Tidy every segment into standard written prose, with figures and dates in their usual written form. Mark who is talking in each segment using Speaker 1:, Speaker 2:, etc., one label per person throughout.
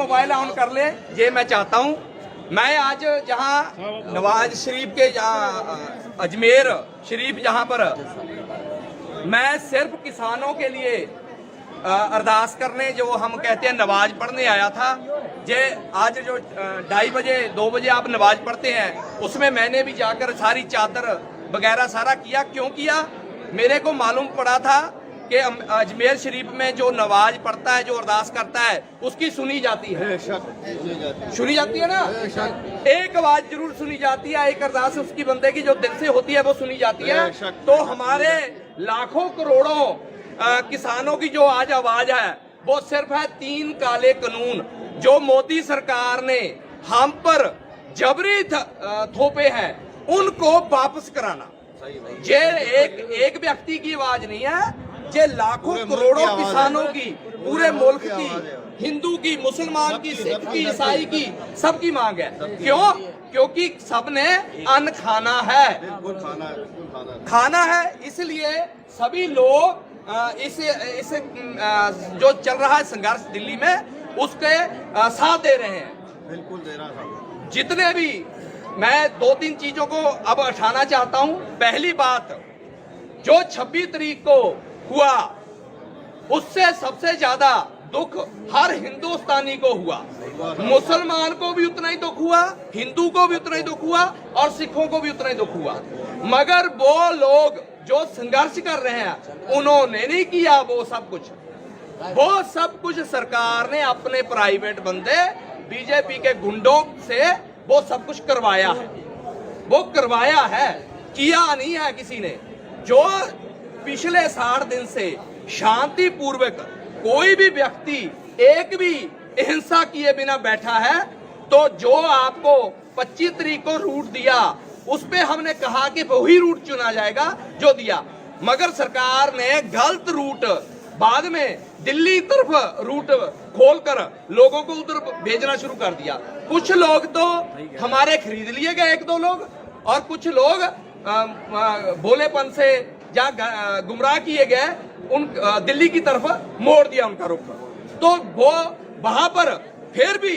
Speaker 1: Mobile on कर ले, ये मैं चाहता हूँ। मैं आज जहाँ नवाज शरीफ के अजमेर शरीफ जहाँ पर मैं सिर्फ किसानों के लिए अरदास करने, जो हम कहते हैं नमाज पढ़ने आया था। जे आज जो 2:30 बजे 2 बजे आप नमाज पढ़ते हैं, उसमें मैंने भी जाकर सारी चादर वगैरह सारा किया। क्यों किया? मेरे को मालूम पड़ा था कि अजमेर शरीफ में जो नमाज पढ़ता है, जो अरदास करता है, उसकी सुनी जाती है। सुनी जाती है ना, एक आवाज जरूर सुनी जाती है, एक अरदास उसकी बंदे की जो दिल से होती है वो सुनी जाती है। तो हमारे लाखों करोड़ों किसानों की जो आज आवाज है वो सिर्फ है 3 काले कानून जो मोदी सरकार ने हम पर जबरी थोपे हैं, उनको वापस कराना। ये एक व्यक्ति की आवाज नहीं है, ये लाखों करोड़ों किसानों की, पूरे मुल्क की, हिंदू की, मुसलमान की, सिख की, ईसाई की, सबकी मांग है। क्यों? क्योंकि सबने अन्न खाना है, खाना है। इसलिए सभी लोग इस जो चल रहा है संघर्ष दिल्ली में, उसके साथ दे रहे हैं।
Speaker 2: बिल्कुल दे रहा था।
Speaker 1: जितने भी, मैं 2-3 चीजों को अब उठाना चाहता हूं। पहली बात, जो 26 तारीख को हुआ, उससे सबसे ज्यादा दुख हर हिंदुस्तानी को हुआ। मुसलमान को भी उतना ही दुख हुआ, हिंदू को भी उतना ही दुख हुआ, और सिखों को भी उतना ही दुख हुआ। मगर वो लोग जो संघर्ष कर रहे हैं, उन्होंने नहीं किया वो सब कुछ। वो सब कुछ सरकार ने अपने प्राइवेट बंदे, बीजेपी के गुंडों से वो सब कुछ करवाया है। वो करवाया है, किया नहीं है किसी ने। जो पिछले 60 दिन से शांति पूर्वक कोई भी व्यक्ति एक भी हिंसा किए बिना बैठा है, तो जो आपको 25 तारीख को रूट दिया, उस पे हमने कहा कि वही रूट चुना जाएगा जो दिया। मगर सरकार ने गलत रूट, बाद में दिल्ली तरफ रूट खोलकर लोगों को उधर भेजना शुरू कर दिया। कुछ लोग तो हमारे खरीद लिए गए, 1-2 लोग, और कुछ लोग भोलेपन से या गुमराह किए गए, उन दिल्ली की तरफ मोड़ दिया उनका रुख। तो वो वहां पर फिर भी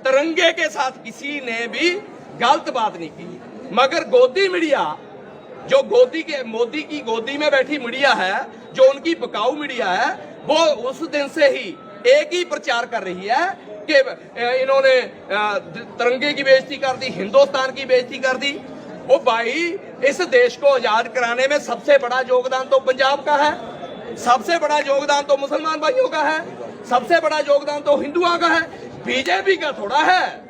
Speaker 1: तिरंगे के साथ किसी ने भी गलत बात नहीं की। मगर गोदी मीडिया, जो मोदी की गोदी में बैठी मीडिया है, जो उनकी बकाऊ मीडिया है, वो उस दिन से ही एक ही प्रचार कर रही है कि इन्होंने तिरंगे की बेइज्जती कर दी, हिंदुस्तान की बेइज्जती कर दी। ओ भाई, इस देश को आजाद कराने में सबसे बड़ा योगदान तो पंजाब का है, सबसे बड़ा योगदान तो मुसलमान भाइयों का है, सबसे बड़ा योगदान तो हिंदुओं का है। बीजेपी का थोड़ा है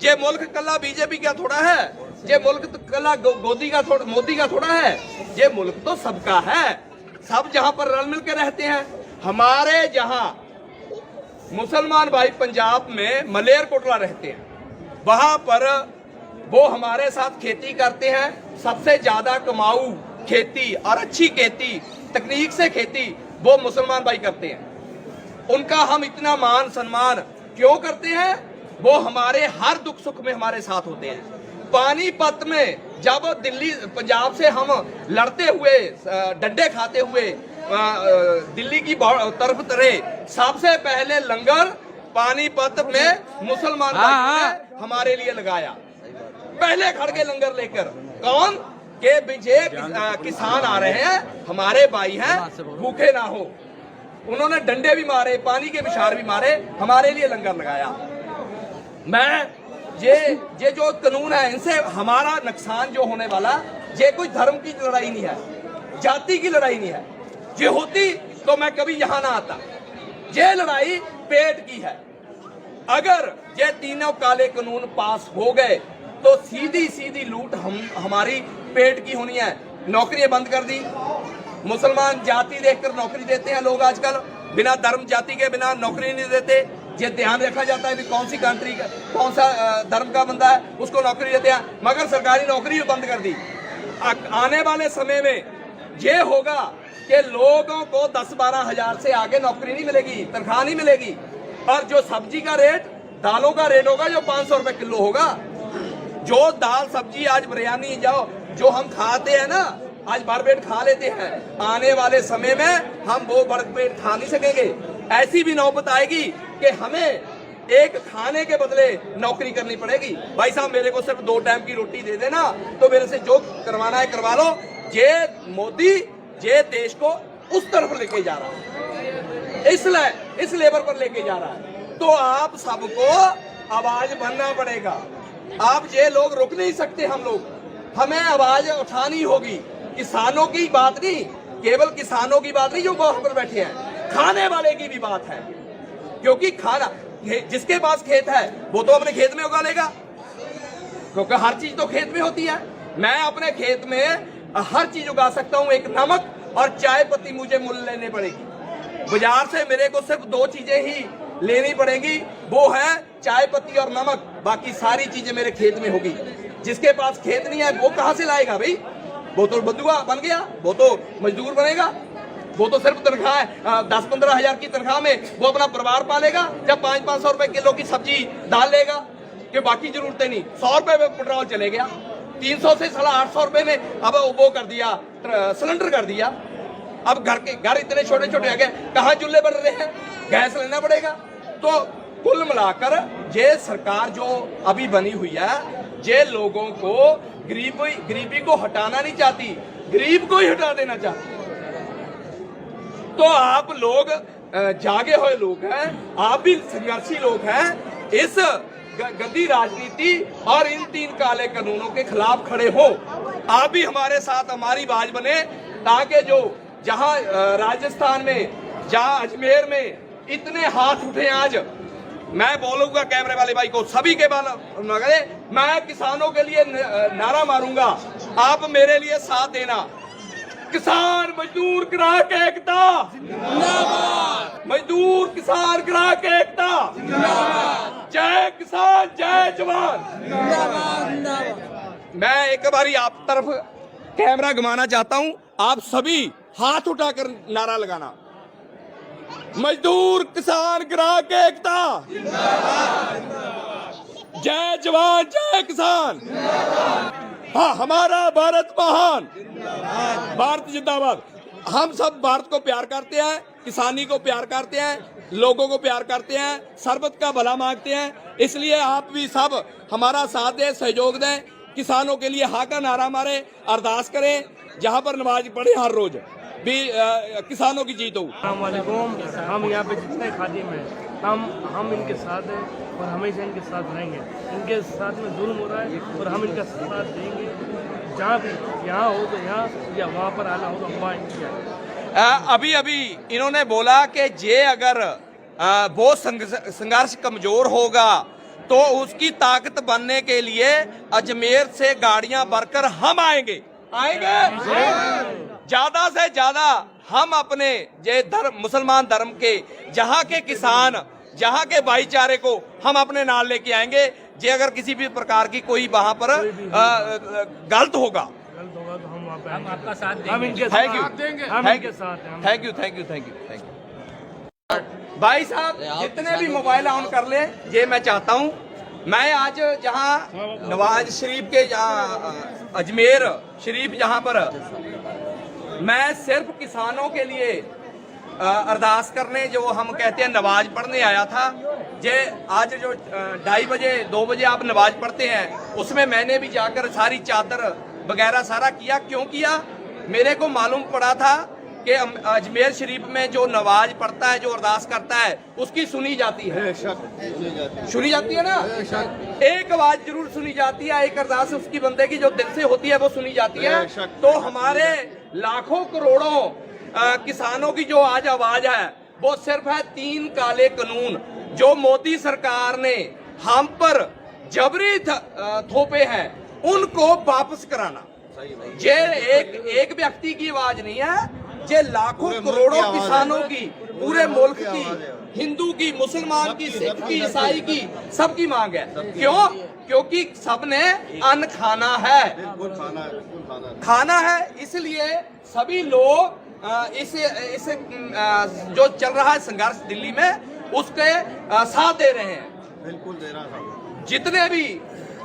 Speaker 1: ये मुल्क, कला बीजेपी का थोड़ा है ये मुल्क, तो कला मोदी का थोड़ा है। ये मुल्क तो सबका है, सब जहां पर रल मिल के रहते हैं। हमारे जहां मुसलमान भाई पंजाब में मलेरकोटला रहते हैं, वहां पर वो हमारे साथ खेती करते हैं। सबसे ज्यादा कमाऊ खेती और अच्छी खेती, तकनीक से खेती वो मुसलमान भाई करते हैं। उनका हम इतना मान सम्मान क्यों करते हैं? वो हमारे हर दुख सुख में हमारे साथ होते हैं। पानीपत में जब दिल्ली पंजाब से हम लड़ते हुए, डंडे खाते हुए दिल्ली की तरफ तरे, सबसे पहले लंगर पानीपत में मुसलमान भाइयों ने हमारे लिए लगाया। पहले खड़गे लंगर लेकर, कौन के विजय किसान आ रहे हैं, हमारे भाई हैं, भूखे ना हो। उन्होंने डंडे भी मारे, पानी के विशार भी मारे, हमारे लिए लंगर लगाया। मैं ये जो कानून है, इनसे हमारा नुकसान जो होने वाला, ये कोई धर्म की लड़ाई नहीं है, जाति की लड़ाई नहीं है। ये होती तो मैं कभी यहां ना आता। ये लड़ाई पेट की है। अगर ये तीनों काले कानून पास हो गए तो सीधी सीधी लूट हमारी पेट की होनी है। नौकरियां बंद कर दी, मुसलमान जाति देखकर नौकरी देते हैं लोग आजकल, बिना धर्म जाति के बिना नौकरी नहीं देते। ये ध्यान रखा जाता है कि कौन सी कंट्री का, कौन सा धर्म का बंदा है, उसको नौकरी देते हैं। मगर सरकारी नौकरी बंद कर दी। आने वाले समय में ये होगा कि लोगों को 10-12 हजार से आगे नौकरी नहीं मिलेगी, तनख्वाह नहीं मिलेगी। और जो सब्जी का रेट, दालों का रेट होगा जो 500 रुपए किलो होगा। जो दाल सब्जी आज बिरयानी जो हम खाते हैं ना, आज भर पेट खा लेते हैं, आने वाले समय में हम वो भर पेट खा नहीं सकेंगे। ऐसी भी नौबत आएगी कि हमें एक खाने के बदले नौकरी करनी पड़ेगी। भाई साहब मेरे को सिर्फ 2 टाइम की रोटी दे देना तो मेरे से जो करवाना है करवा लो। ये मोदी ये देश को उस तरफ लेके जा रहा है, इस लेवल पर लेके जा रहा है। तो आप सबको आवाज बनना पड़ेगा। आप ये लोग रुक नहीं सकते, हम लोग हमें आवाज उठानी होगी। किसानों की बात नहीं, केवल किसानों की बात नहीं जो वहां पर बैठे हैं, खाने वाले की भी बात है। क्योंकि खाना जिसके पास खेत है वो तो अपने खेत में उगा लेगा, क्योंकि हर चीज तो खेत में होती है। मैं अपने खेत में हर चीज उगा सकता हूं। एक नमक और चाय पत्ती मुझे मूल्य लेने पड़ेगी। बाजार से मेरे को सिर्फ 2 चीजें ही लेनी पड़ेगी, वो है चाय पत्ती और नमक। बाकी सारी चीजें मेरे खेत में होगी। जिसके पास खेत नहीं है वो कहां से लाएगा भाई? वो तो बंधुआ बन गया, वो तो मजदूर बनेगा। वो तो सिर्फ तनख्वाह 10-15 हजार की तनख्वाह में वो अपना परिवार पालेगा। जब 500-500 रुपए किलो की सब्जी डाल लेगा कि बाकी जरूरतें नहीं। 100 रुपए में पेट्रोल चले गया, 300 से 800 रुपए में अब वो कर दिया, सिलेंडर कर दिया। अब घर इतने छोटे छोटे आ गए, कहाँ चूल्हे बन रहे हैं, गैस लेना पड़ेगा। तो कुल मिलाकर ये सरकार जो अभी बनी हुई है, ये लोगों को गरीबी को हटाना नहीं चाहती, गरीब को ही हटा देना चाहती। तो आप लोग जागे हुए लोग हैं, आप भी संघर्षी लोग हैं। इस गंदी राजनीति और इन 3 काले कानूनों के खिलाफ खड़े हो। आप भी हमारे साथ हमारी आवाज बने, ताकि जो जहां राजस्थान में, जहां अजमेर में इतने हाथ उठे आज, मैं बोलूंगा कैमरे वाले भाई को, सभी के बाल मैं किसानों के लिए नारा मारूंगा, आप मेरे लिए साथ देना। किसान मजदूर ग्राहक एकता जिंदाबाद, मजदूर किसान ग्राहक एकता जिंदाबाद, जय किसान जय जवान जिंदाबाद। मैं एक बारी आप तरफ कैमरा घुमाना चाहता हूं, आप सभी हाथ उठाकर नारा लगाना, मजदूर किसान ग्राहक एकता जिंदाबाद, जय जवान जय किसान। हाँ, हमारा भारत महान, भारत जिंदाबाद। हम सब भारत को प्यार करते हैं, किसानी को प्यार करते हैं, लोगों को प्यार करते हैं, सरबत का भला मांगते हैं। इसलिए आप भी सब हमारा साथ दें, सहयोग दें, किसानों के लिए हा का नारा मारे, अरदास करें, जहाँ पर नमाज पढ़े हर रोज भी किसानों की जीत हो।
Speaker 3: हम यहाँ पे जितने खादिम हैं, हम इनके साथ हैं और हमेशा इनके साथ रहेंगे। इनके साथ में जुल्म हो रहा है और हम इनका साथ देंगे। जहाँ भी यहाँ हो तो यहाँ, या वहाँ पर आना हो तो वहाँ इनकी।
Speaker 1: अभी इन्होंने बोला कि जे अगर वो संघर्ष कमजोर होगा तो उसकी ताकत बनने के लिए अजमेर से गाड़ियां भरकर हम आएंगे। ज्यादा से ज्यादा हम अपने जे धर्म, मुसलमान धर्म के जहाँ के किसान, जहाँ के भाईचारे को हम अपने नाल लेके आएंगे। जे अगर किसी भी प्रकार की कोई वहाँ पर गलत होगा
Speaker 3: तो हम
Speaker 4: आपका साथ देंगे।
Speaker 3: हम इनके साथ देंगे। हम इनके साथ हैं।
Speaker 1: Thank you. भाई साहब जितने भी मोबाइल ऑन कर ले, ये मैं चाहता हूँ, मैं आज जहाँ नवाज शरीफ के अजमेर शरीफ जहाँ पर मैं सिर्फ किसानों के लिए अरदास करने, जो हम कहते हैं नमाज पढ़ने आया था। जे आज जो 2:30 बजे 2 बजे आप नमाज पढ़ते हैं, उसमें मैंने भी जाकर सारी चादर वगैरह सारा किया। क्यों किया? मेरे को मालूम पड़ा था कि अजमेर शरीफ में जो नमाज पढ़ता है, जो अरदास करता है, उसकी सुनी जाती है। सुनी जाती है ना, एक आवाज जरूर सुनी जाती है, एक अरदास उसकी बंदे की जो दिल से होती है वो सुनी जाती है। तो हमारे लाखों करोड़ों किसानों की जो आज आवाज है वो सिर्फ है 3 काले कानून जो मोदी सरकार ने हम पर जबरी थोपे हैं, उनको वापस कराना। ये एक व्यक्ति की आवाज नहीं है, ये लाखों करोड़ों किसानों की, पूरे मुल्क की, हिंदू की, मुसलमान की, सिख की, ईसाई की, सबकी मांग है। क्यों? क्योंकि सबने अन्न खाना है, खाना है। इसलिए सभी लोग इस जो चल रहा है संघर्ष दिल्ली में, उसके साथ दे रहे हैं।
Speaker 2: बिल्कुल दे रहा था।
Speaker 1: जितने भी,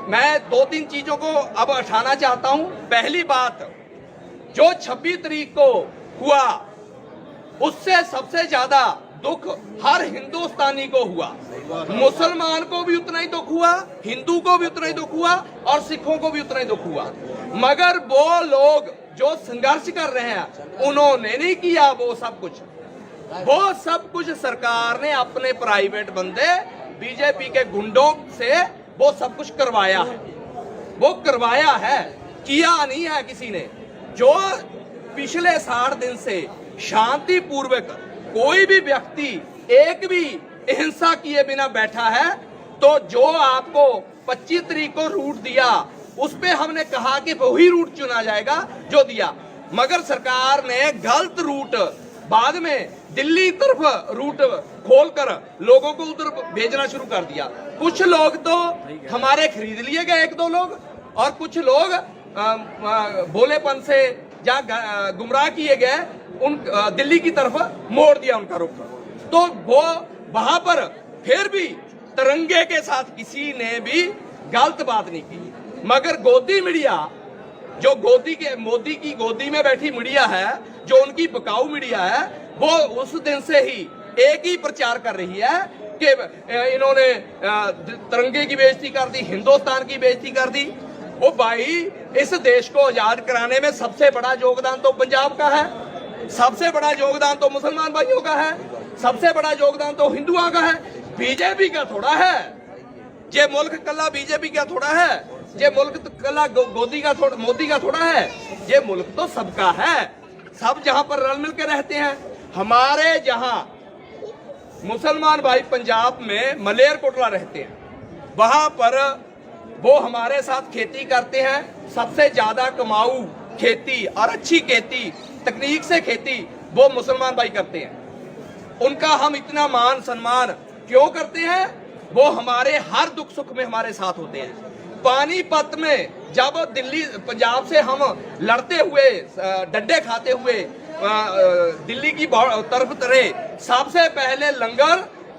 Speaker 1: मैं 2-3 चीजों को अब उठाना चाहता हूं। पहली बात, जो 26 तारीख को हुआ, उससे सबसे ज्यादा दुख हर हिंदुस्तानी को हुआ, मुसलमान को भी उतना ही दुख हुआ, हिंदू को भी उतना ही दुख हुआ और सिखों को भी उतना ही दुख हुआ। मगर वो लोग जो संघर्ष कर रहे हैं उन्होंने नहीं किया वो सब कुछ सरकार ने अपने प्राइवेट बंदे बीजेपी के गुंडों से वो सब कुछ करवाया है। वो करवाया है, किया नहीं है किसी ने। जो पिछले 60 दिन से शांतिपूर्वक कोई भी व्यक्ति एक भी हिंसा किए बिना बैठा है, तो जो आपको 25 तारीख को रूट दिया उस पे हमने कहा कि वही रूट चुना जाएगा जो दिया, मगर सरकार ने गलत रूट बाद में दिल्ली तरफ रूट खोलकर लोगों को उधर भेजना शुरू कर दिया। कुछ लोग तो हमारे खरीद लिए गए, 1-2 लोग, और कुछ लोग भोलेपन से या गुमराह किए गए, उन दिल्ली की तरफ मोड़ दिया उनका रुख। तो वो वहां पर फिर भी तिरंगे के साथ किसी ने भी गलत बात नहीं की। मगर गोदी मीडिया, जो मोदी की गोदी में बैठी मीडिया है, जो उनकी बकाऊ मीडिया है, वो उस दिन से ही एक ही प्रचार कर रही है कि इन्होंने तिरंगे की बेइज्जती कर दी, हिंदुस्तान की बेइज्जती कर दी। वो भाई, इस देश को आजाद कराने में सबसे बड़ा योगदान तो पंजाब का है, सबसे बड़ा योगदान तो मुसलमान भाइयों का है, सबसे बड़ा योगदान तो हिंदुओं का है, बीजेपी का थोड़ा है। ये मुल्क कला बीजेपी का थोड़ा है, ये मुल्क तो कला मोदी का थोड़ा है। ये मुल्क तो सबका है, सब जहां पर रल मिल के रहते हैं। हमारे जहां मुसलमान भाई पंजाब में मलेरकोटला रहते हैं, वहां पर वो हमारे साथ खेती करते हैं। सबसे ज्यादा कमाऊ खेती और अच्छी खेती, तकनीक से खेती वो मुसलमान भाई करते हैं। उनका हम इतना मान सम्मान क्यों करते हैं? वो हमारे हर दुख सुख में हमारे साथ होते हैं। पानीपत में जब दिल्ली पंजाब से हम लड़ते हुए, डड्डे खाते हुए दिल्ली की तरफ तरे, सबसे पहले लंगर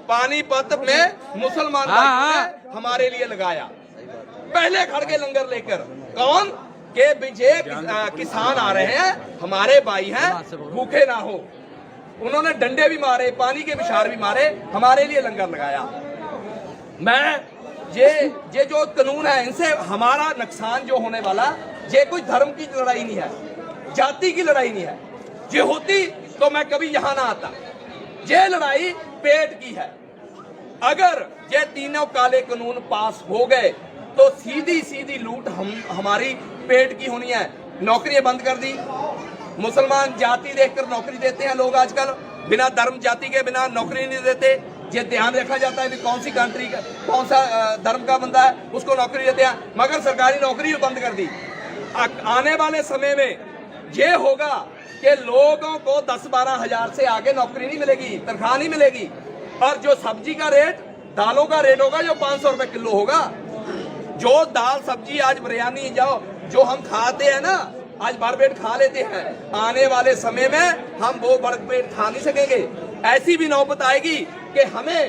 Speaker 1: पानीपत में मुसलमान भाइयों ने हमारे लिए लगाया। पहले खड़गे लंगर लेकर, कौन के विजय किसान आ रहे हैं, हमारे भाई हैं, भूखे ना हो। उन्होंने डंडे भी मारे, पानी के विचार भी मारे, हमारे लिए लंगर लगाया। ये जो कानून है, इनसे हमारा नुकसान जो होने वाला, ये कोई धर्म की लड़ाई नहीं है, जाति की लड़ाई नहीं है। ये होती तो मैं कभी यहां ना आता। ये लड़ाई पेट की है। अगर ये तीनों काले कानून पास हो गए तो सीधी लूट हमारी पेट की होनी है। नौकरियां बंद कर दी, मुसलमान जाति देखकर नौकरी देते हैं लोग आजकल, बिना धर्म जाति के बिना नौकरी नहीं देते। ये ध्यान रखा जाता है कि कौन सी कंट्री का, कौन सा धर्म का बंदा है, उसको नौकरी देते हैं। मगर सरकारी नौकरी बंद कर दी। आने वाले समय में ये होगा कि लोगों को 10-12 हजार से आगे नौकरी नहीं मिलेगी, तनख्वाह नहीं मिलेगी। और जो सब्जी का रेट, दालों का रेट होगा जो 500 रुपए किलो होगा। जो दाल सब्जी आज बिरयानी जो हम खाते हैं ना, आज भर पेट खा लेते हैं, आने वाले समय में हम वो भर पेट खा नहीं सकेंगे। ऐसी भी नौबत आएगी कि हमें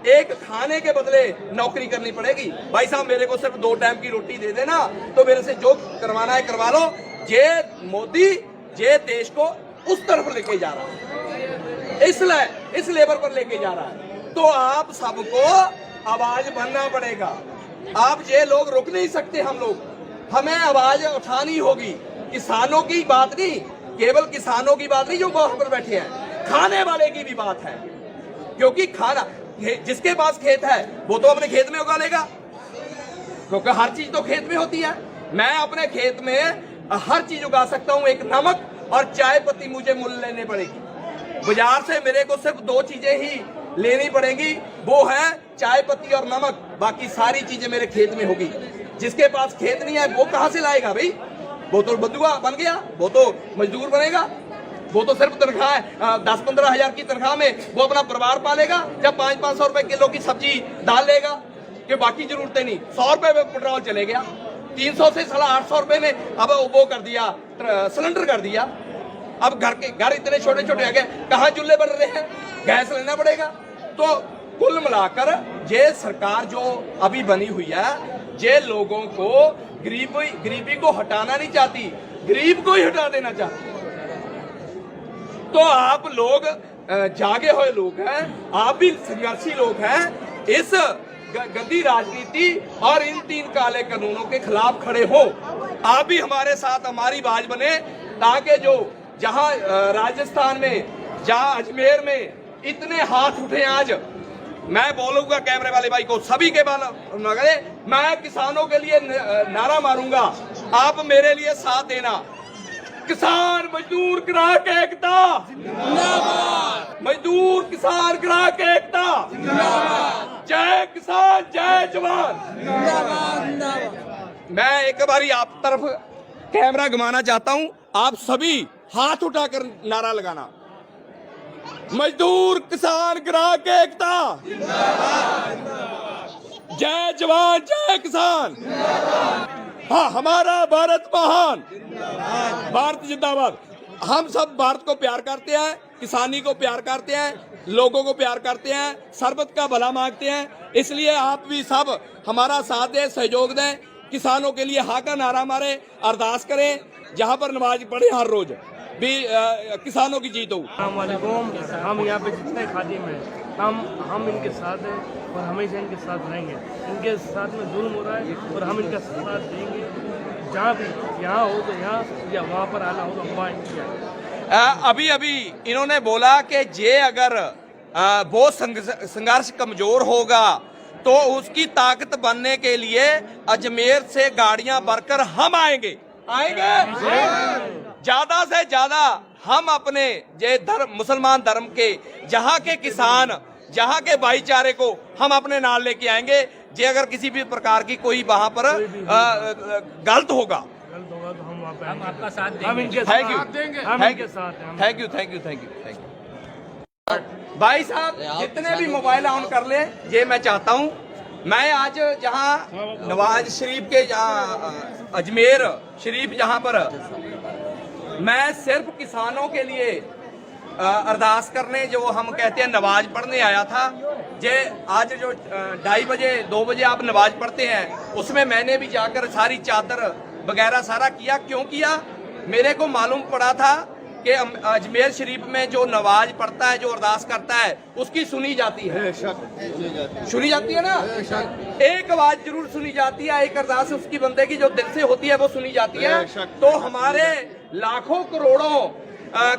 Speaker 1: एक खाने के बदले नौकरी करनी पड़ेगी। भाई साहब, मेरे को सिर्फ 2 टाइम की रोटी दे देना, तो मेरे से जो करवाना है करवा लो। ये मोदी ये देश को उस तरफ लेके जा रहा है, इस लेवल पर लेके जा रहा है। तो आप सबको आवाज बनना पड़ेगा। आप ये लोग रुक नहीं सकते, हम लोग, हमें आवाज उठानी होगी। किसानों की बात नहीं, केवल किसानों की बात नहीं जो वहां पर बैठे हैं, खाने वाले की भी बात है। क्योंकि खाना, जिसके पास खेत है वो तो अपने खेत में उगा लेगा, क्योंकि हर चीज तो खेत में होती है। मैं अपने खेत में हर चीज उगा सकता हूँ। एक नमक और चाय पत्ती मुझे मूल्य लेने पड़ेगी। बाजार से मेरे को सिर्फ 2 चीजें ही लेनी पड़ेगी, वो है चाय पत्ती और नमक। बाकी सारी चीजें मेरे खेत में होगी। जिसके पास खेत नहीं है वो कहां से लाएगा भाई? वो तो बंधुआ बन गया, वो तो मजदूर बनेगा, वो तो सिर्फ तनख्वाह 10-15 हजार की तनख्वाह में वो अपना परिवार पालेगा। जब 500-500 रुपए किलो की सब्जी डाल लेगा कि बाकी जरूरतें नहीं। 100 रुपए में पेट्रोल चले गया, 300 से 800 रुपए में अब वो कर दिया, सिलेंडर कर दिया। अब घर इतने छोटे छोटे आ गए, कहाँ चूल्हे बन रहे हैं, गैस लेना पड़ेगा। तो कुल मिलाकर ये सरकार जो अभी बनी हुई है, ये लोगों को गरीबी को हटाना नहीं चाहती, गरीब को ही हटा देना चाहती। तो आप लोग जागे हुए लोग हैं, आप भी संघर्षी लोग हैं। इस गंदी राजनीति और इन 3 काले कानूनों के खिलाफ खड़े हो। आप भी हमारे साथ हमारी आवाज बने, ताकि जो जहां राजस्थान में, जहां अजमेर में इतने हाथ उठे आज, मैं बोलूंगा कैमरे वाले भाई को, सभी के बाल मगरे, मैं किसानों के लिए नारा मारूंगा, आप मेरे लिए साथ देना। किसान मजदूर ग्राहक एकता जिंदाबाद, मजदूर किसान ग्राहक एकता जिंदाबाद, जय किसान जय जवान जिंदाबाद। मैं एक बारी आप तरफ कैमरा घुमाना चाहता हूं, आप सभी हाथ उठाकर नारा लगाना, मजदूर किसान ग्राहक एकता जिंदाबाद, जय जवान जय किसान जिंदाबाद, हाँ हमारा भारत महान, भारत जिंदाबाद। हम सब भारत को प्यार करते हैं, किसानी को प्यार करते हैं, लोगों को प्यार करते हैं, सरबत का भला मांगते हैं, इसलिए आप भी सब हमारा साथ दें, सहयोग दें, किसानों के लिए हाँ का नारा मारे, अरदास करें, जहाँ पर नमाज पढ़े हर रोज भी किसानों की जीत हो।
Speaker 3: अस्सलामुअलैकुम। हम यहाँ पे जितने खादिम हैं, हम इनके साथ हैं और हमेशा इनके साथ रहेंगे। इनके साथ में जुल्म हो रहा है और हम इनका साथ देंगे, जहाँ भी यहाँ हो तो यहाँ, या वहाँ पर आना हो तो वहाँ जाए।
Speaker 1: अभी अभी इन्होंने बोला कि जे अगर वो संघर्ष कमजोर होगा तो उसकी ताकत बनने के लिए अजमेर से गाड़ियां भरकर हम आएंगे ज्यादा से ज्यादा। हम अपने जे धर्म, मुसलमान धर्म के जहाँ के किसान, जहाँ के भाईचारे को हम अपने नाल लेके आएंगे। जे अगर किसी भी प्रकार की कोई वहाँ पर गलत होगा
Speaker 3: तो हम वहाँ पे
Speaker 4: हम आपका साथ देंगे।
Speaker 3: हम इनके
Speaker 1: थैंक यू,
Speaker 3: साथ देंगे, हम इनके साथ हैं।
Speaker 1: Thank you thank you thank you thank you. भाई साहब जितने भी मोबाइल ऑन कर ले, ये मैं चाहता हूँ, मैं आज जहाँ नवाज शरीफ के अजमेर शरीफ जहाँ पर मैं सिर्फ किसानों के लिए अरदास करने, जो हम कहते हैं नमाज पढ़ने आया था। जे आज जो 2:30 बजे 2 बजे आप नमाज पढ़ते हैं, उसमें मैंने भी जाकर सारी चादर वगैरह सारा किया। क्यों किया? मेरे को मालूम पड़ा था कि अजमेर शरीफ में जो नमाज पढ़ता है, जो अरदास करता है, उसकी सुनी जाती है, सुनी जाती है ना। एक आवाज जरूर सुनी जाती है, एक अरदास उसकी बंदे की जो दिल से होती है वो सुनी जाती है। तो हमारे लाखों करोड़ों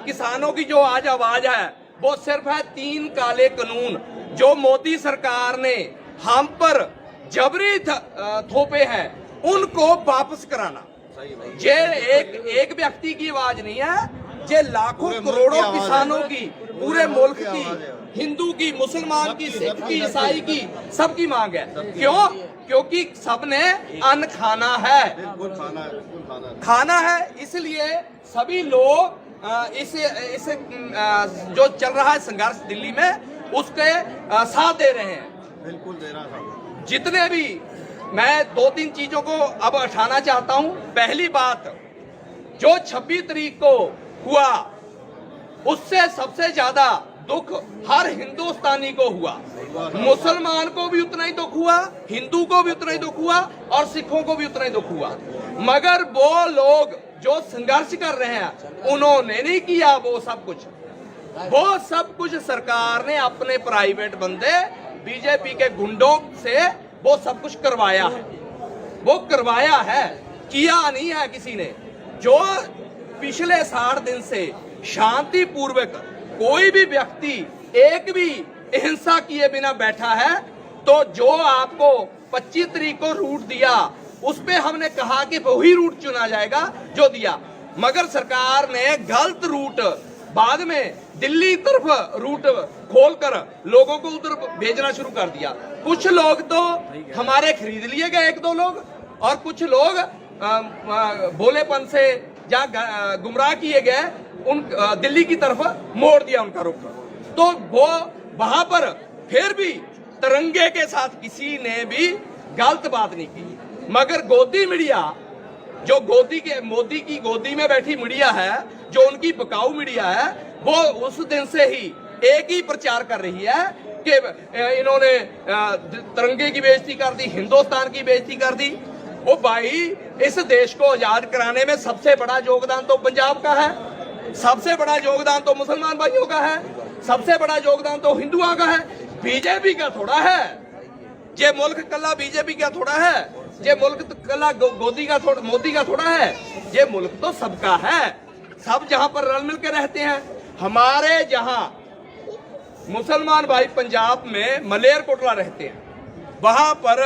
Speaker 1: किसानों की जो आज आवाज है वो सिर्फ है 3 काले कानून जो मोदी सरकार ने हम पर जबरी थोपे हैं, उनको वापस कराना। ये एक व्यक्ति की आवाज नहीं है, ये लाखों करोड़ों किसानों की, पूरे मुल्क की, हिंदू की, मुसलमान की, सिख की, ईसाई की, सबकी मांग है। क्यों? क्योंकि सबने अन्न खाना है, खाना है। इसलिए सभी लोग इस जो चल रहा है संघर्ष दिल्ली में, उसके साथ दे रहे हैं।
Speaker 2: बिल्कुल दे रहा था।
Speaker 1: जितने भी, मैं 2-3 चीजों को अब उठाना चाहता हूं। पहली बात, जो 26 तारीख को हुआ, उससे सबसे ज्यादा दुख हर हिंदुस्तानी को हुआ। मुसलमान को भी उतना ही दुख हुआ, हिंदू को भी उतना ही दुख हुआ, और सिखों को भी उतना ही दुख हुआ। मगर वो लोग जो संघर्ष कर रहे हैं, उन्होंने नहीं किया वो सब कुछ। वो सब कुछ सरकार ने अपने प्राइवेट बंदे, बीजेपी के गुंडों से वो सब कुछ करवाया है। वो करवाया है, किया नहीं है किसी ने। जो पिछले 60 दिन से शांति पूर्वक कोई भी व्यक्ति एक भी हिंसा किए बिना बैठा है, तो जो आपको 25 तारीख को रूट दिया, उस पे हमने कहा कि वही रूट चुना जाएगा जो दिया। मगर सरकार ने गलत रूट बाद में दिल्ली तरफ रूट खोलकर लोगों को उधर भेजना शुरू कर दिया। कुछ लोग तो हमारे खरीद लिए गए, 1-2 लोग, और कुछ लोग भोलेपन से या गुमराह किए गए, उन दिल्ली की तरफ मोड़ दिया उनका रुख। तो वो वहां पर फिर भी तिरंगे के साथ किसी ने भी गलत बात नहीं की। मगर गोदी मीडिया, जो मोदी की गोदी में बैठी मीडिया है, जो उनकी बकाऊ मीडिया है, वो उस दिन से ही एक ही प्रचार कर रही है कि इन्होंने तिरंगे की बेइज्जती कर दी, हिंदुस्तान की बेइज्जती कर दी। ओ भाई, इस देश को आजाद कराने में सबसे बड़ा योगदान तो पंजाब का है, सबसे बड़ा योगदान तो मुसलमान भाइयों का है। सबसे बड़ा योगदान तो हिंदुओं का है, बीजेपी का थोड़ा है। ये मुल्क कला बीजेपी का थोड़ा है, ये मुल्क तो कला मोदी का थोड़ा है। ये मुल्क तो सबका है, सब जहां पर रल मिल के रहते हैं। हमारे जहां मुसलमान भाई पंजाब में मलेरकोटला रहते हैं, वहां पर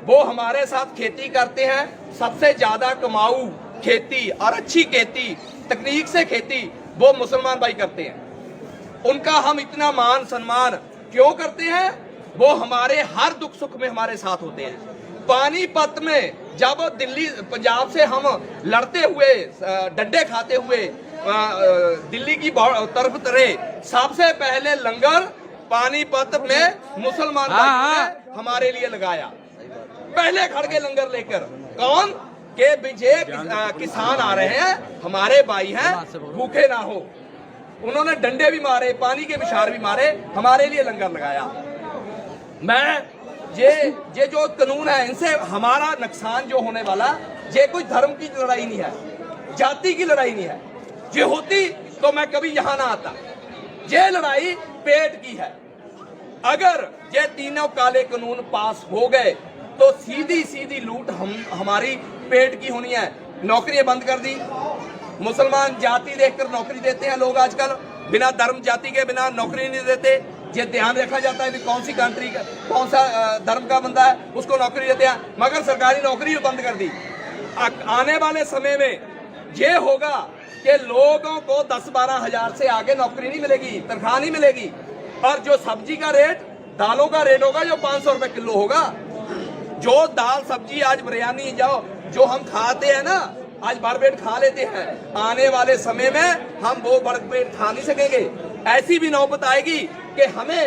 Speaker 1: वो हमारे साथ खेती करते हैं। सबसे ज्यादा कमाऊ खेती और अच्छी खेती, तकनीक से खेती वो मुसलमान भाई करते हैं। उनका हम इतना मान सम्मान क्यों करते हैं? वो हमारे हर दुख सुख में हमारे साथ होते हैं। पानीपत में जब दिल्ली पंजाब से हम लड़ते हुए, डंडे खाते हुए दिल्ली की तरफ तरे, सबसे पहले लंगर पानीपत में मुसलमान भाइयों ने हमारे लिए लगाया। पहले खड़गे लंगर लेकर, कौन के विजय किसान आ रहे हैं, हमारे भाई हैं, भूखे ना हो। उन्होंने डंडे भी मारे, पानी के विशार भी मारे, हमारे लिए लंगर लगाया। मैं ये जो कानून है, इनसे हमारा नुकसान जो होने वाला, ये कोई धर्म की लड़ाई नहीं है, जाति की लड़ाई नहीं है। ये होती तो मैं कभी यहां ना आता। ये लड़ाई पेट की है। अगर ये तीनों काले कानून पास हो गए तो सीधी सीधी लूट हमारी पेट की होनी है। नौकरियां बंद कर दी, मुसलमान जाति देखकर नौकरी देते हैं लोग आजकल, बिना धर्म जाति के बिना नौकरी नहीं देते। ये ध्यान रखा जाता है कि कौन सी कंट्री का, कौन सा धर्म का बंदा है, उसको नौकरी देते हैं, मगर सरकारी नौकरी बंद कर दी। आने वाले समय में ये होगा कि लोगों को 10-12 हजार से आगे नौकरी नहीं मिलेगी, तनख्वाह नहीं मिलेगी। और जो सब्जी का रेट, दालों का रेट होगा जो 500 रुपए किलो होगा। जो दाल सब्जी आज बिरयानी जाओ जो हम खाते हैं ना, आज भर पेट खा लेते हैं, आने वाले समय में हम वो भर पेट खा नहीं सकेंगे। ऐसी भी नौबत आएगी कि हमें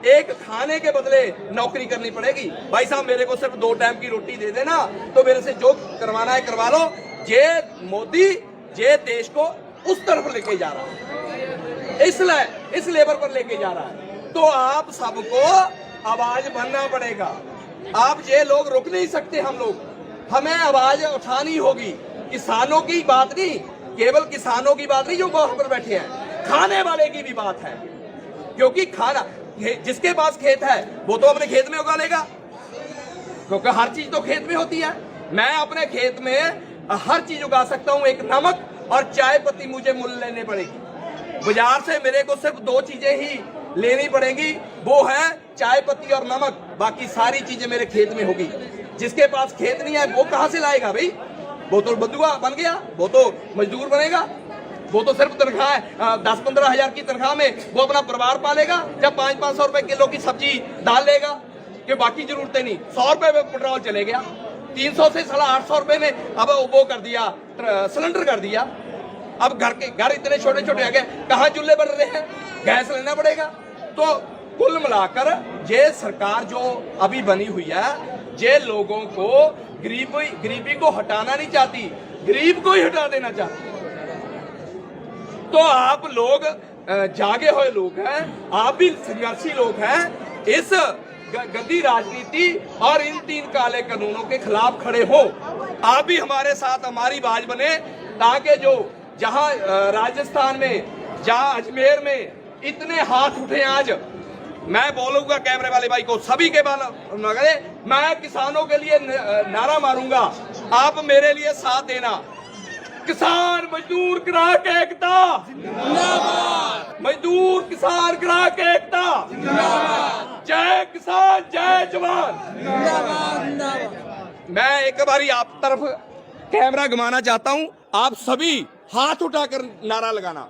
Speaker 1: एक खाने के बदले नौकरी करनी पड़ेगी। भाई साहब मेरे को सिर्फ 2 टाइम की रोटी दे देना, तो मेरे से जो करवाना है करवा लो। ये मोदी ये देश को उस तरफ लेके जा रहा है, इस लेवल पर लेके जा रहा है। तो आप सबको आवाज बनना पड़ेगा। आप ये लोग रुक नहीं सकते, हम लोग, हमें आवाज उठानी होगी। किसानों की बात नहीं, केवल किसानों की बात नहीं जो वहां पर बैठे हैं, खाने वाले की भी बात है। क्योंकि खाना, जिसके पास खेत है वो तो अपने खेत में उगा लेगा, क्योंकि हर चीज तो खेत में होती है। मैं अपने खेत में हर चीज उगा सकता हूँ। एक नमक और चाय पत्ती मुझे मूल्य लेने पड़ेगी। बाजार से मेरे को सिर्फ 2 चीजें ही लेनी पड़ेगी, वो है चाय पत्ती और नमक। बाकी सारी चीजें मेरे खेत में होगी। जिसके पास खेत नहीं है वो कहां से लाएगा भाई? वो तो बंधुआ बन गया, वो तो मजदूर बनेगा, वो तो सिर्फ तनख्वाह 10-15 हजार की तनख्वाह में वो अपना परिवार पालेगा। जब 500-500 रुपए किलो की सब्जी डाल लेगा कि बाकी जरूरतें नहीं। 100 रुपए में पेट्रोल चले गया, 300 से 800 रुपए में अब वो कर दिया, सिलेंडर कर दिया। अब घर इतने छोटे छोटे आ गए, कहाँ चूल्हे बन रहे हैं, गैस लेना पड़ेगा। तो कुल मिलाकर ये सरकार जो अभी बनी हुई है, ये लोगों को गरीबी को हटाना नहीं चाहती, गरीब को ही हटा देना चाहती। तो आप लोग जागे हुए लोग हैं, आप भी संघर्षी लोग हैं। इस गद्दी राजनीति और इन 3 काले कानूनों के खिलाफ खड़े हो। आप भी हमारे साथ हमारी आवाज बने, ताकि जो जहां राजस्थान में, जहां अजमेर में इतने हाथ उठे आज, मैं बोलूंगा कैमरे वाले भाई को, सभी के बाल मगरे, मैं किसानों के लिए नारा मारूंगा, आप मेरे लिए साथ देना। किसान मजदूर ग्राहक एकता जिंदाबाद, मजदूर किसान ग्राहक एकता जिंदाबाद, जय किसान जय जवान जिंदाबाद। मैं एक बारी आप तरफ कैमरा घुमाना चाहता हूं, आप सभी हाथ उठाकर नारा लगाना,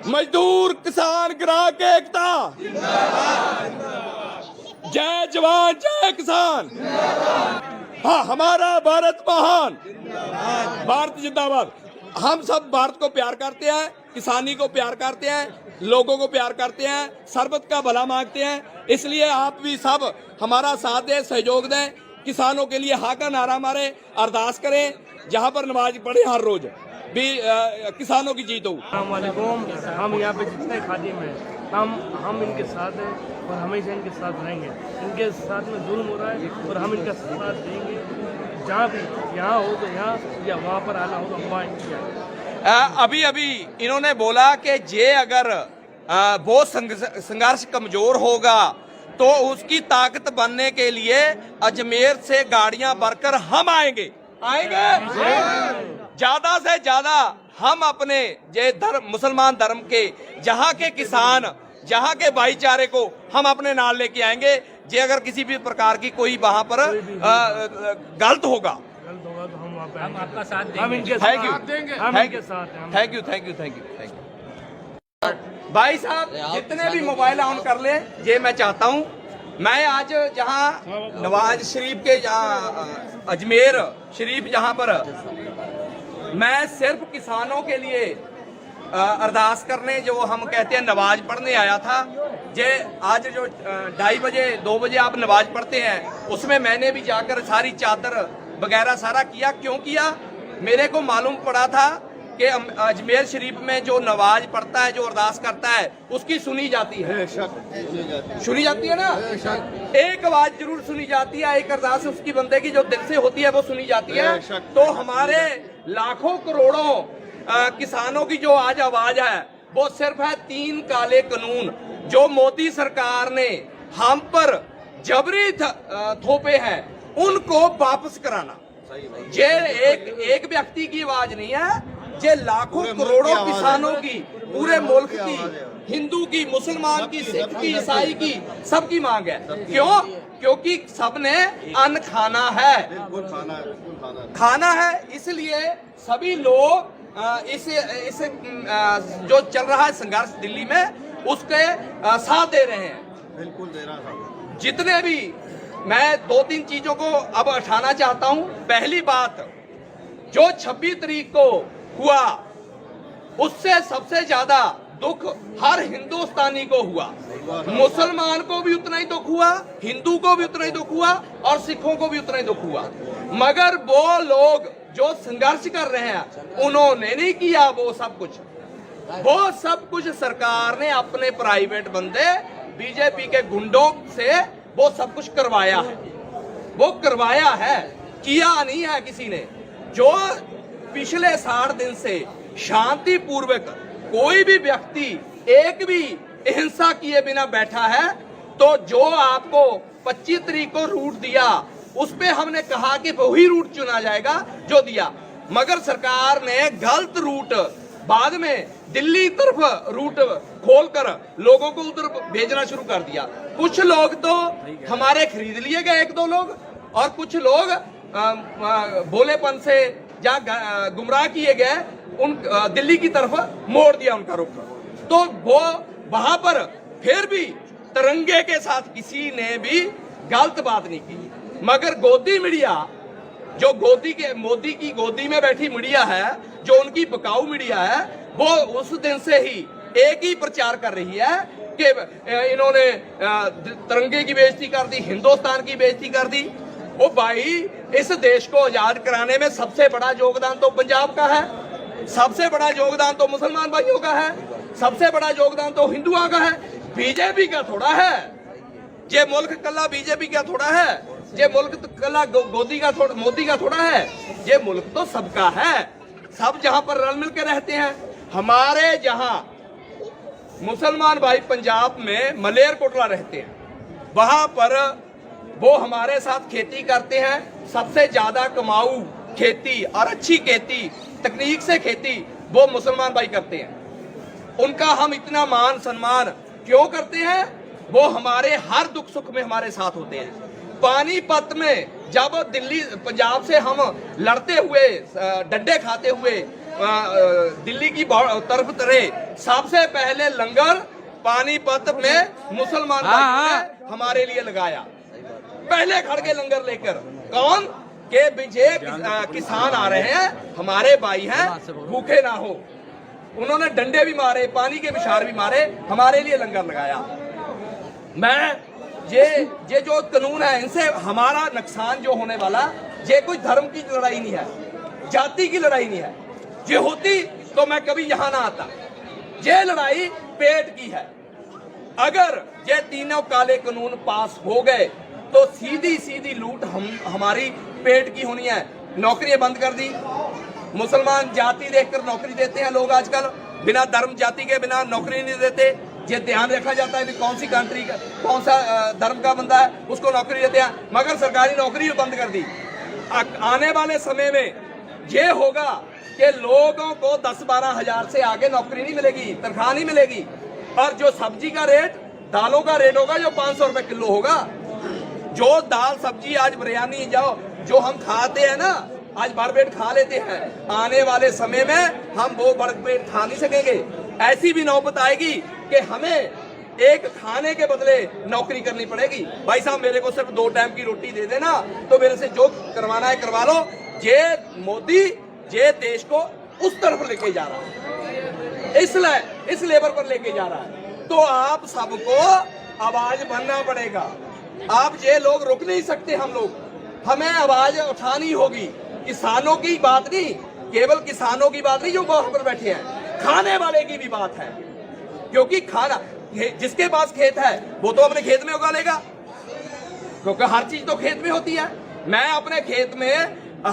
Speaker 1: मजदूर किसान ग्राहक एकता जिंदाबाद, जय जवान जय किसान जिंदाबाद। हाँ, हमारा भारत महान, भारत जिंदाबाद। हम सब भारत को प्यार करते हैं, किसानी को प्यार करते हैं, लोगों को प्यार करते हैं, सरबत का भला मांगते हैं। इसलिए आप भी सब हमारा साथ दें, सहयोग दें, किसानों के लिए हा का नारा मारे, अरदास करें, जहां पर नमाज पढ़े हर रोज भी किसानों की जीत हो।
Speaker 3: अस्सलामुअलैकुम। हम यहाँ पे जितने खादिम हैं, हम इनके साथ हैं और हमेशा इनके साथ रहेंगे। इनके साथ में जुल्म हो रहा है और हम इनका साथ देंगे। जहाँ भी यहाँ हो तो यहाँ, या वहाँ पर आना हो तो वहाँ।
Speaker 1: अभी इन्होंने बोला कि जे अगर वो संघर्ष कमजोर होगा तो उसकी ताकत बनने के लिए अजमेर से गाड़ियां भरकर हम आएंगे ज्यादा से ज्यादा हम अपने जे धर्म मुसलमान धर्म के जहां के किसान जहां के भाईचारे को हम अपने नाल लेके आएंगे। जे अगर किसी भी प्रकार की कोई वहां पर गलत होगा
Speaker 3: तो हम वहाँ पे
Speaker 4: हम आपका साथ देंगे।
Speaker 3: हम इनके
Speaker 1: थैंक यू
Speaker 3: साथ देंगे, हम इनके साथ हैं।
Speaker 1: Thank you thank you thank you thank you. भाई साहब जितने भी मोबाइल ऑन कर ले ये मैं चाहता हूं, मैं आज जहां नवाज शरीफ के अजमेर शरीफ जहां पर मैं सिर्फ किसानों के लिए अरदास करने जो हम कहते हैं नमाज पढ़ने आया था। जे आज जो 2:30 बजे 2 बजे आप नमाज पढ़ते हैं उसमें मैंने भी जाकर सारी चादर वगैरह सारा किया। क्यों किया? मेरे को मालूम पड़ा था कि अजमेर शरीफ में जो नमाज पढ़ता है जो अरदास करता है उसकी सुनी जाती है, सुनी जाती है ना। एक आवाज जरूर सुनी जाती है, एक अरदास उसकी बंदे की जो दिल से होती है वो सुनी जाती है। तो हमारे लाखों करोड़ों किसानों की जो आज आवाज है वो सिर्फ है 3 काले कानून जो मोदी सरकार ने हम पर जबरी थोपे हैं उनको वापस कराना। ये एक व्यक्ति की आवाज नहीं है, ये लाखों करोड़ों किसानों की, पूरे मुल्क की, हिंदू की, मुसलमान की, सिख की, ईसाई की, सबकी मांग है। क्यों? क्योंकि सबने अन्न खाना है, खाना है। इसलिए सभी लोग इस जो चल रहा है संघर्ष दिल्ली में उसके साथ दे रहे हैं।
Speaker 2: बिल्कुल दे रहा था।
Speaker 1: जितने भी मैं 2-3 चीजों को अब उठाना चाहता हूं। पहली बात, जो 26 तारीख को हुआ उससे सबसे ज्यादा दुख हर हिंदुस्तानी को हुआ। मुसलमान को भी उतना ही दुख हुआ, हिंदू को भी उतना ही दुख हुआ और सिखों को भी उतना ही दुख हुआ। मगर वो लोग जो संघर्ष कर रहे हैं उन्होंने नहीं किया वो सब कुछ सरकार ने अपने प्राइवेट बंदे बीजेपी के गुंडों से वो सब कुछ करवाया है। वो करवाया है, किया नहीं है किसी ने। जो पिछले 60 दिन से शांति पूर्वक कोई भी व्यक्ति एक भी हिंसा किए बिना बैठा है, तो जो आपको 25 तारीख को रूट दिया उस पे हमने कहा कि वही रूट चुना जाएगा जो दिया। मगर सरकार ने गलत रूट बाद में दिल्ली तरफ रूट खोलकर लोगों को उधर भेजना शुरू कर दिया। कुछ लोग तो हमारे खरीद लिए गए, 1-2 लोग, और कुछ लोग भोलेपन से या गुमराह किए गए उन दिल्ली की तरफ मोड़ दिया उनका रुख। तो वो वहां पर फिर भी तिरंगे के साथ किसी ने भी गलत बात नहीं की। मगर गोदी मीडिया जो मोदी की गोदी में बैठी मीडिया है, जो उनकी बकाऊ मीडिया है, वो उस दिन से ही एक ही प्रचार कर रही है कि इन्होंने तिरंगे की बेइज्जती कर दी, हिंदुस्तान की बेइज्जती कर दी। वो भाई, इस देश को आजाद कराने में सबसे बड़ा योगदान तो पंजाब का है, सबसे बड़ा योगदान तो मुसलमान भाइयों का है, सबसे बड़ा योगदान तो हिंदुओं का है, बीजेपी का थोड़ा है। ये मुल्क कल्ला बीजेपी का थोड़ा है, ये मुल्क तो कल्ला मोदी का थोड़ा है। ये मुल्क तो सबका है, सब जहां पर रल मिल के रहते हैं। हमारे जहां मुसलमान भाई पंजाब में मलेरकोटला रहते हैं, वहां पर वो हमारे साथ खेती करते हैं। सबसे ज्यादा कमाऊ खेती और अच्छी खेती, तकनीक से खेती वो मुसलमान भाई करते हैं। उनका हम इतना मान सम्मान क्यों करते हैं? वो हमारे हर दुख सुख में हमारे साथ होते हैं। पानीपत में जब दिल्ली पंजाब से हम लड़ते हुए, डंडे खाते हुए दिल्ली की तरफ तरे, सबसे पहले लंगर पानीपत में मुसलमान भाइयों ने हमारे लिए लगाया। पहले खड़के लंगर लेकर, कौन के विजय किसान आ रहे हैं, हमारे भाई हैं, भूखे ना हो। उन्होंने डंडे भी मारे, पानी के विशार भी मारे, हमारे लिए लंगर लगाया। ये जो कानून है इनसे हमारा नुकसान जो होने वाला, ये कोई धर्म की लड़ाई नहीं है, जाति की लड़ाई नहीं है। ये होती तो मैं कभी यहां ना आता। ये लड़ाई पेट की है। अगर ये तीनों काले कानून पास हो गए तो सीधी लूट हमारी पेट की होनी है। नौकरियां बंद कर दी, मुसलमान जाति देखकर नौकरी देते हैं लोग आजकल, बिना धर्म जाति के बिना नौकरी नहीं देते। ये ध्यान रखा जाता है कि कौन सी कंट्री का, कौन सा धर्म का बंदा है, उसको नौकरी देते हैं, मगर सरकारी नौकरी बंद कर दी। आने वाले समय में ये होगा कि लोगों को 10-12 हजार से आगे नौकरी नहीं मिलेगी, तनख्वाह नहीं मिलेगी, और जो सब्जी का रेट, दालों का रेट होगा जो 500 रुपए किलो होगा। जो दाल सब्जी आज बिरयानी जाओ जो हम खाते हैं ना, आज भर पेट खा लेते हैं, आने वाले समय में हम वो भर पेट खा नहीं सकेंगे। ऐसी भी नौबत आएगी कि हमें एक खाने के बदले नौकरी करनी पड़ेगी। भाई साहब मेरे को सिर्फ 2 टाइम की रोटी दे देना, तो मेरे से जो करवाना है करवा लो। ये मोदी ये देश को उस तरफ लेके जा रहा है, इस लेवल पर लेके जा रहा है। तो आप सबको आवाज बनना पड़ेगा। आप ये लोग रुक नहीं सकते, हम लोग, हमें आवाज उठानी होगी। किसानों की बात नहीं, केवल किसानों की बात नहीं जो वहां पर बैठे हैं, खाने वाले की भी बात है। क्योंकि खाना, जिसके पास खेत है वो तो अपने खेत में उगा लेगा, क्योंकि हर चीज तो खेत में होती है। मैं अपने खेत में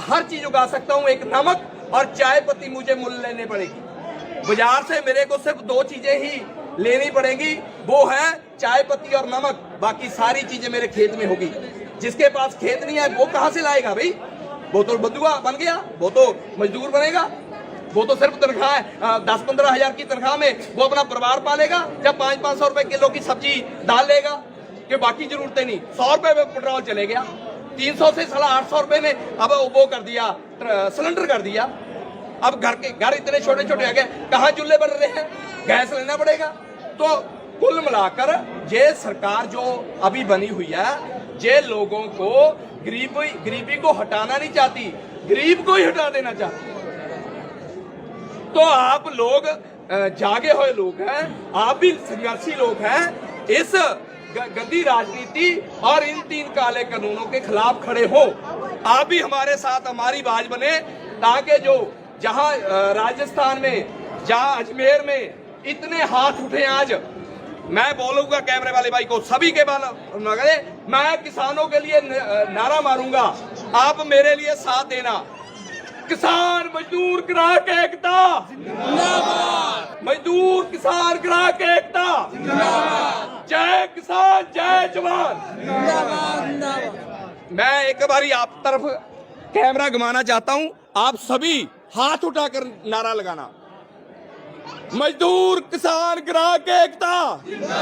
Speaker 1: हर चीज उगा सकता हूं। एक नमक और चाय पत्ती मुझे मूल्य लेने पड़ेगी। बाजार से मेरे को सिर्फ 2 चीजें ही लेनी पड़ेगी, वो है चाय पत्ती और नमक। बाकी सारी चीजें मेरे खेत में होगी। जिसके पास खेत नहीं है वो कहां से लाएगा भाई? वो तो बंधुआ बन गया, वो तो मजदूर बनेगा, वो तो सिर्फ तनख्वाह 10-15 हजार की तनख्वाह में वो अपना परिवार पालेगा, जब 500-500 रुपए किलो की सब्जी डाल लेगा, कि बाकी जरूरतें नहीं। 100 रुपए में पेट्रोल चले गया, 300 से 800 रुपए में अब वो कर दिया, सिलेंडर कर दिया। अब घर इतने छोटे छोटे आ गए, कहाँ चूल्हे बन रहे हैं, गैस लेना पड़ेगा। तो कुल मिलाकर ये सरकार जो अभी बनी हुई है, ये लोगों को गरीबी को हटाना नहीं चाहती, गरीब को ही हटा देना चाहती। तो आप लोग जागे हुए लोग हैं, आप भी संघर्षी लोग हैं। इस गद्दी राजनीति और इन 3 काले कानूनों के खिलाफ खड़े हो। आप भी हमारे साथ हमारी आवाज बने, ताकि जो जहां राजस्थान में, जहां अजमेर में इतने हाथ उठे आज, मैं बोलूंगा कैमरे वाले भाई को, सभी के बाल, मैं किसानों के लिए नारा मारूंगा, आप मेरे लिए साथ देना। किसान मजदूर ग्राहक एकता जिंदाबाद, मजदूर किसान ग्राहक एकता जिंदाबाद, जय किसान जय जवान जिंदाबाद। मैं एक बारी आप तरफ कैमरा घुमाना चाहता हूं, आप सभी हाथ उठाकर नारा लगाना, मजदूर किसान ग्राहक एकता।